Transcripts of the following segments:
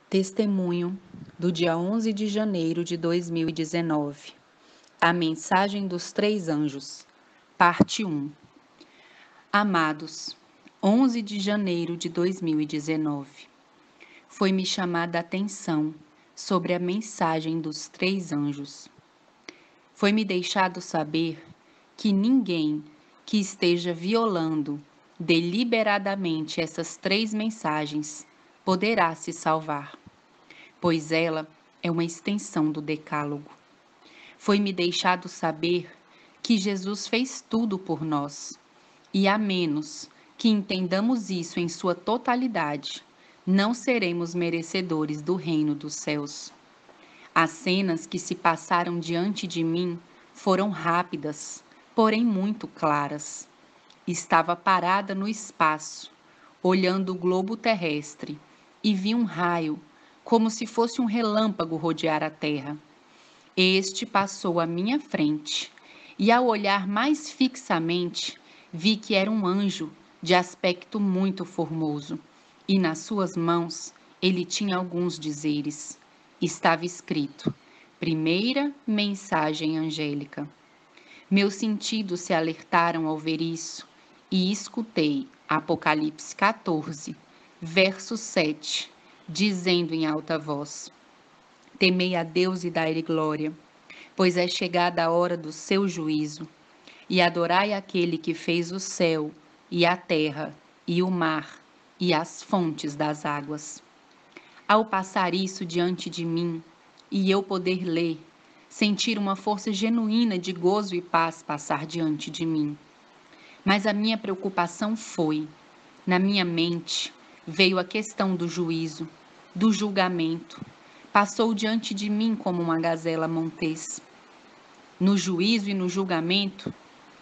Testemunho do dia 11 de janeiro de 2019. A mensagem dos três anjos. Parte 1. Amados, 11 de janeiro de 2019. Foi-me chamada a atenção sobre a mensagem dos três anjos. Foi-me deixado saber que ninguém que esteja violando deliberadamente essas três mensagens poderá se salvar, pois ela é uma extensão do Decálogo. Foi-me deixado saber que Jesus fez tudo por nós, e a menos que entendamos isso em sua totalidade, não seremos merecedores do reino dos céus. As cenas que se passaram diante de mim foram rápidas, porém muito claras. Estava parada no espaço, olhando o globo terrestre, e vi um raio, como se fosse um relâmpago rodear a terra. Este passou à minha frente, e ao olhar mais fixamente, vi que era um anjo de aspecto muito formoso, e nas suas mãos ele tinha alguns dizeres. Estava escrito: Primeira mensagem angélica. Meus sentidos se alertaram ao ver isso, e escutei Apocalipse 14, verso 7, dizendo em alta voz: Temei a Deus e dai-lhe glória, pois é chegada a hora do seu juízo, e adorai aquele que fez o céu, e a terra, e o mar, e as fontes das águas. Ao passar isso diante de mim, e eu poder ler, sentir uma força genuína de gozo e paz passar diante de mim. Mas a minha preocupação foi, na minha mente, veio a questão do juízo, do julgamento. Passou diante de mim como uma gazela montês. No juízo e no julgamento,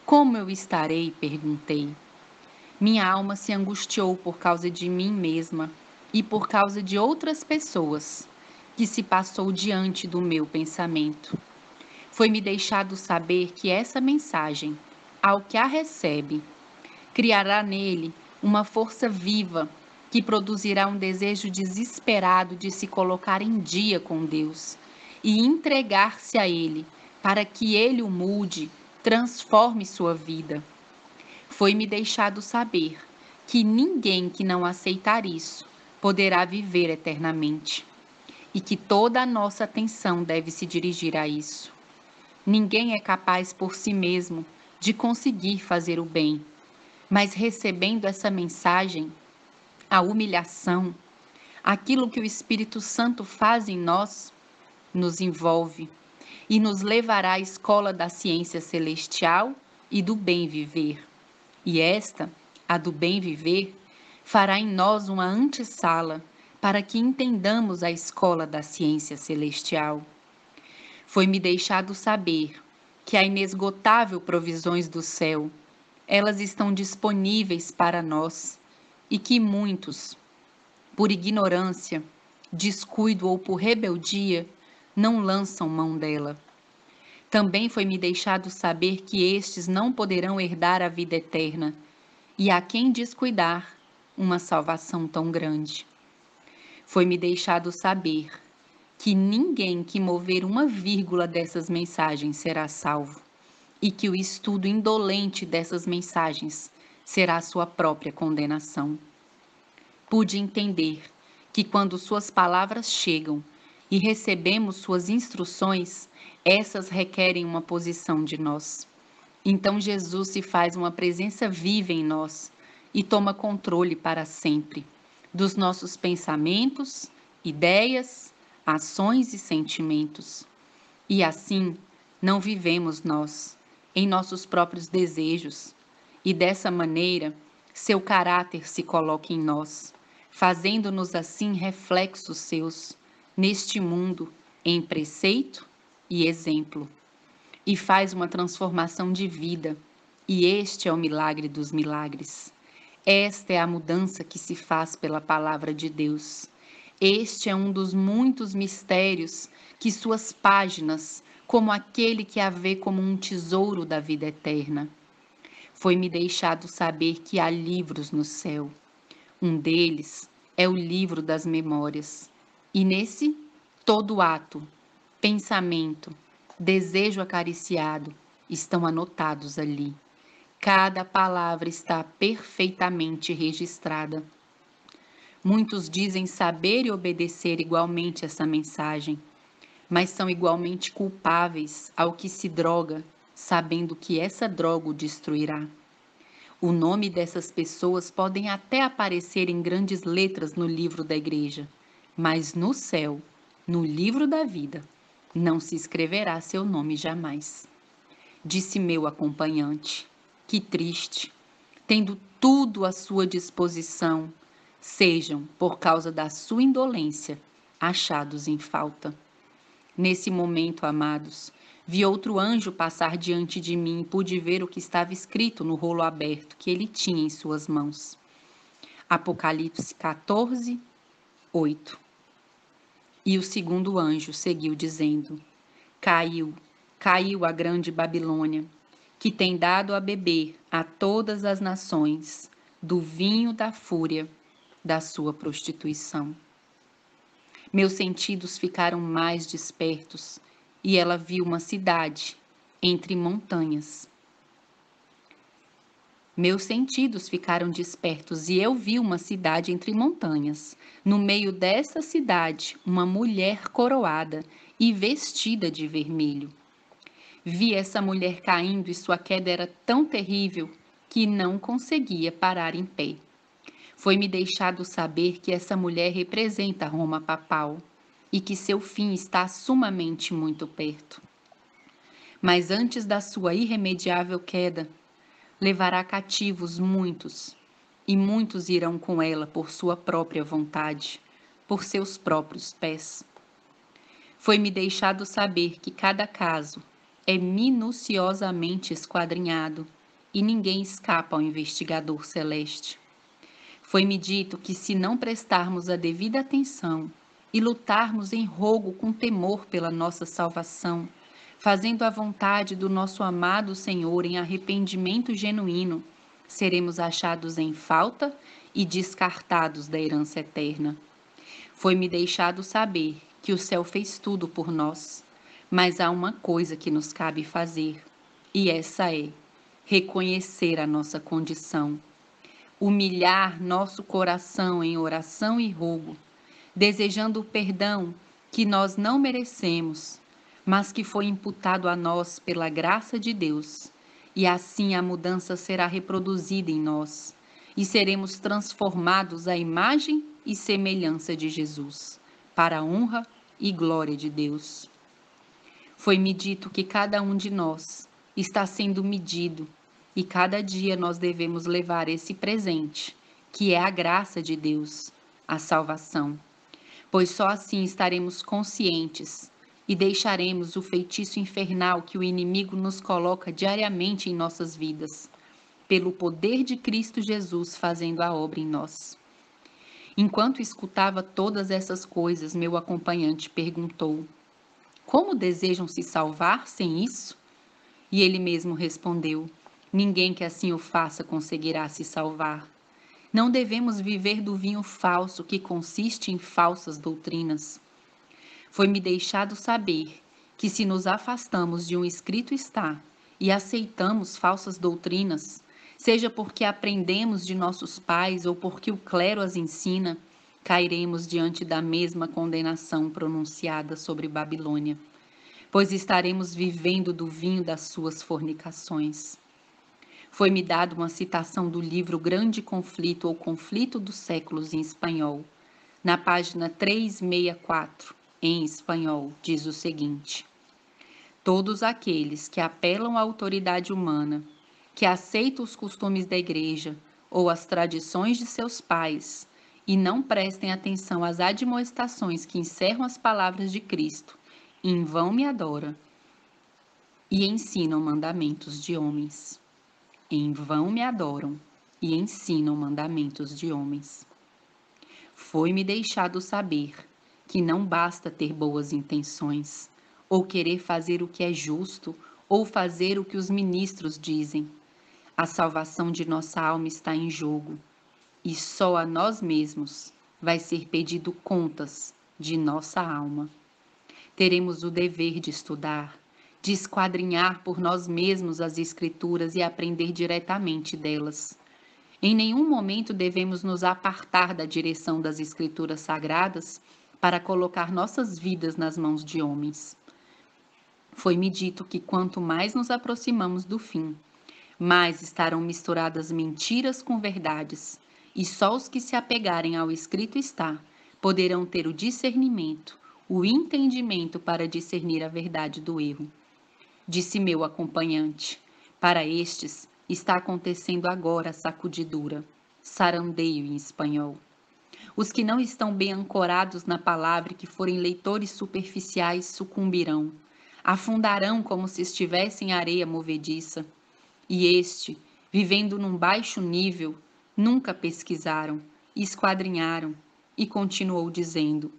como eu estarei? Perguntei. Minha alma se angustiou por causa de mim mesma e por causa de outras pessoas, que se passou diante do meu pensamento. Foi-me deixado saber que essa mensagem, ao que a recebe, criará nele uma força viva que produzirá um desejo desesperado de se colocar em dia com Deus e entregar-se a Ele, para que Ele o mude, transforme sua vida. Foi-me deixado saber que ninguém que não aceitar isso poderá viver eternamente, e que toda a nossa atenção deve se dirigir a isso. Ninguém é capaz por si mesmo de conseguir fazer o bem, mas recebendo essa mensagem, a humilhação, aquilo que o Espírito Santo faz em nós, nos envolve e nos levará à escola da ciência celestial e do bem viver. E esta, a do bem viver, fará em nós uma antessala para que entendamos a escola da ciência celestial. Foi-me deixado saber que há inesgotável provisões do céu, elas estão disponíveis para nós, e que muitos, por ignorância, descuido ou por rebeldia, não lançam mão dela. Também foi-me deixado saber que estes não poderão herdar a vida eterna, e a quem descuidar, uma salvação tão grande. Foi-me deixado saber que ninguém que mover uma vírgula dessas mensagens será salvo, e que o estudo indolente dessas mensagens será sua própria condenação. Pude entender que quando suas palavras chegam e recebemos suas instruções, essas requerem uma posição de nós. Então Jesus se faz uma presença viva em nós e toma controle para sempre dos nossos pensamentos, ideias, ações e sentimentos. E assim, não vivemos nós, em nossos próprios desejos, e dessa maneira, seu caráter se coloca em nós, fazendo-nos assim reflexos seus, neste mundo, em preceito e exemplo. E faz uma transformação de vida, e este é o milagre dos milagres. Esta é a mudança que se faz pela palavra de Deus. Este é um dos muitos mistérios que suas páginas, como aquele que a vê como um tesouro da vida eterna. Foi-me deixado saber que há livros no céu. Um deles é o livro das memórias. E nesse todo ato, pensamento, desejo acariciado estão anotados ali. Cada palavra está perfeitamente registrada. Muitos dizem saber e obedecer igualmente essa mensagem, mas são igualmente culpáveis ao que se droga, sabendo que essa droga o destruirá. O nome dessas pessoas podem até aparecer em grandes letras no livro da igreja, mas no céu, no livro da vida, não se escreverá seu nome jamais. Disse meu acompanhante, que triste, tendo tudo à sua disposição, sejam, por causa da sua indolência, achados em falta. Nesse momento, amados, vi outro anjo passar diante de mim e pude ver o que estava escrito no rolo aberto que ele tinha em suas mãos. Apocalipse 14, 8. E o segundo anjo seguiu dizendo: Caiu, caiu a grande Babilônia, que tem dado a beber a todas as nações do vinho da fúria da sua prostituição. Meus sentidos ficaram mais despertos e ela viu uma cidade entre montanhas. Meus sentidos ficaram despertos e eu vi uma cidade entre montanhas. No meio dessa cidade, uma mulher coroada e vestida de vermelho. Vi essa mulher caindo e sua queda era tão terrível que não conseguia parar em pé. Foi-me deixado saber que essa mulher representa Roma papal e que seu fim está sumamente muito perto. Mas antes da sua irremediável queda, levará cativos muitos, e muitos irão com ela por sua própria vontade, por seus próprios pés. Foi-me deixado saber que cada caso é minuciosamente esquadrinhado e ninguém escapa ao investigador celeste. Foi-me dito que se não prestarmos a devida atenção e lutarmos em rogo com temor pela nossa salvação, fazendo a vontade do nosso amado Senhor em arrependimento genuíno, seremos achados em falta e descartados da herança eterna. Foi-me deixado saber que o céu fez tudo por nós, mas há uma coisa que nos cabe fazer, e essa é reconhecer a nossa condição, humilhar nosso coração em oração e rogo, desejando o perdão que nós não merecemos, mas que foi imputado a nós pela graça de Deus, e assim a mudança será reproduzida em nós, e seremos transformados à imagem e semelhança de Jesus, para a honra e glória de Deus. Foi-me dito que cada um de nós está sendo medido, e cada dia nós devemos levar esse presente, que é a graça de Deus, a salvação, pois só assim estaremos conscientes e deixaremos o feitiço infernal que o inimigo nos coloca diariamente em nossas vidas, pelo poder de Cristo Jesus fazendo a obra em nós. Enquanto escutava todas essas coisas, meu acompanhante perguntou: Como desejam se salvar sem isso? E ele mesmo respondeu: Ninguém que assim o faça conseguirá se salvar. Não devemos viver do vinho falso que consiste em falsas doutrinas. Foi-me deixado saber que se nos afastamos de um escrito está e aceitamos falsas doutrinas, seja porque aprendemos de nossos pais ou porque o clero as ensina, cairemos diante da mesma condenação pronunciada sobre Babilônia, pois estaremos vivendo do vinho das suas fornicações. Foi-me dada uma citação do livro Grande Conflito ou Conflito dos Séculos em espanhol. Na página 364, em espanhol, diz o seguinte: Todos aqueles que apelam à autoridade humana, que aceitam os costumes da igreja ou as tradições de seus pais e não prestem atenção às admoestações que encerram as palavras de Cristo, em vão me adoram e ensinam mandamentos de homens. Em vão me adoram e ensinam mandamentos de homens. Foi-me deixado saber que não basta ter boas intenções, ou querer fazer o que é justo, ou fazer o que os ministros dizem. A salvação de nossa alma está em jogo, e só a nós mesmos vai ser pedido contas de nossa alma. Teremos o dever de estudar, de esquadrinhar por nós mesmos as Escrituras e aprender diretamente delas. Em nenhum momento devemos nos apartar da direção das Escrituras sagradas para colocar nossas vidas nas mãos de homens. Foi-me dito que quanto mais nos aproximamos do fim, mais estarão misturadas mentiras com verdades, e só os que se apegarem ao escrito está, poderão ter o discernimento, o entendimento para discernir a verdade do erro. Disse meu acompanhante: para estes está acontecendo agora a sacudidura, sarandeio em espanhol. Os que não estão bem ancorados na palavra e que forem leitores superficiais sucumbirão, afundarão como se estivessem em areia movediça. E este, vivendo num baixo nível, nunca pesquisaram, esquadrinharam, e continuou dizendo: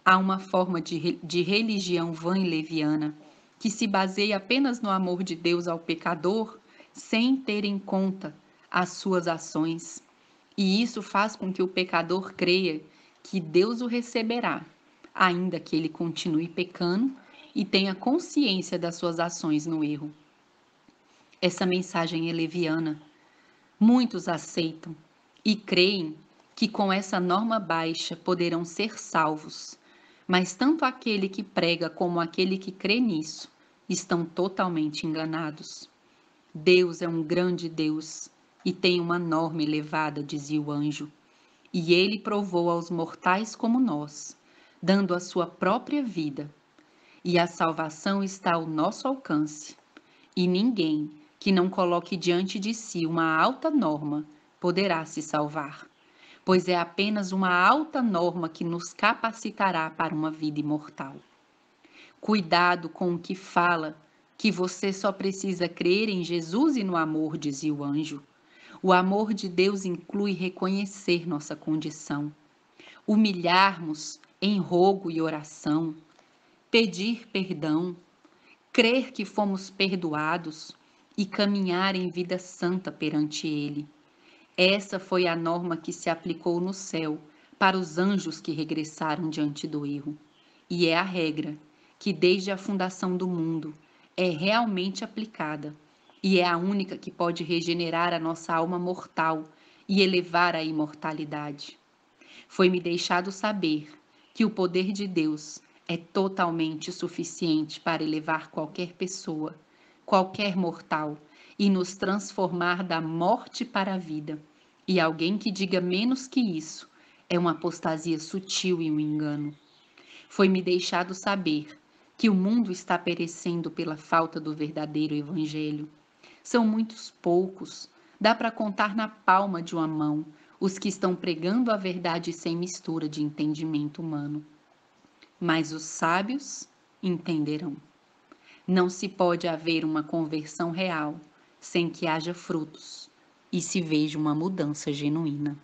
há uma forma de religião vã e leviana que se baseia apenas no amor de Deus ao pecador, sem ter em conta as suas ações. E isso faz com que o pecador creia que Deus o receberá, ainda que ele continue pecando e tenha consciência das suas ações no erro. Essa mensagem é leviana. Muitos aceitam e creem que com essa norma baixa poderão ser salvos, mas tanto aquele que prega como aquele que crê nisso estão totalmente enganados. Deus é um grande Deus e tem uma norma elevada, dizia o anjo, e ele provou aos mortais como nós, dando a sua própria vida, e a salvação está ao nosso alcance, e ninguém que não coloque diante de si uma alta norma poderá se salvar, pois é apenas uma alta norma que nos capacitará para uma vida imortal. Cuidado com o que fala, que você só precisa crer em Jesus e no amor, dizia o anjo. O amor de Deus inclui reconhecer nossa condição, humilharmos em rogo e oração, pedir perdão, crer que fomos perdoados e caminhar em vida santa perante Ele. Essa foi a norma que se aplicou no céu para os anjos que regressaram diante do erro. E é a regra que, desde a fundação do mundo, é realmente aplicada e é a única que pode regenerar a nossa alma mortal e elevar a imortalidade. Foi-me deixado saber que o poder de Deus é totalmente suficiente para elevar qualquer pessoa, qualquer mortal, e nos transformar da morte para a vida. E alguém que diga menos que isso é uma apostasia sutil e um engano. Foi-me deixado saber que o mundo está perecendo pela falta do verdadeiro evangelho. São muitos poucos, dá para contar na palma de uma mão, os que estão pregando a verdade sem mistura de entendimento humano. Mas os sábios entenderão. Não se pode haver uma conversão real sem que haja frutos e se veja uma mudança genuína.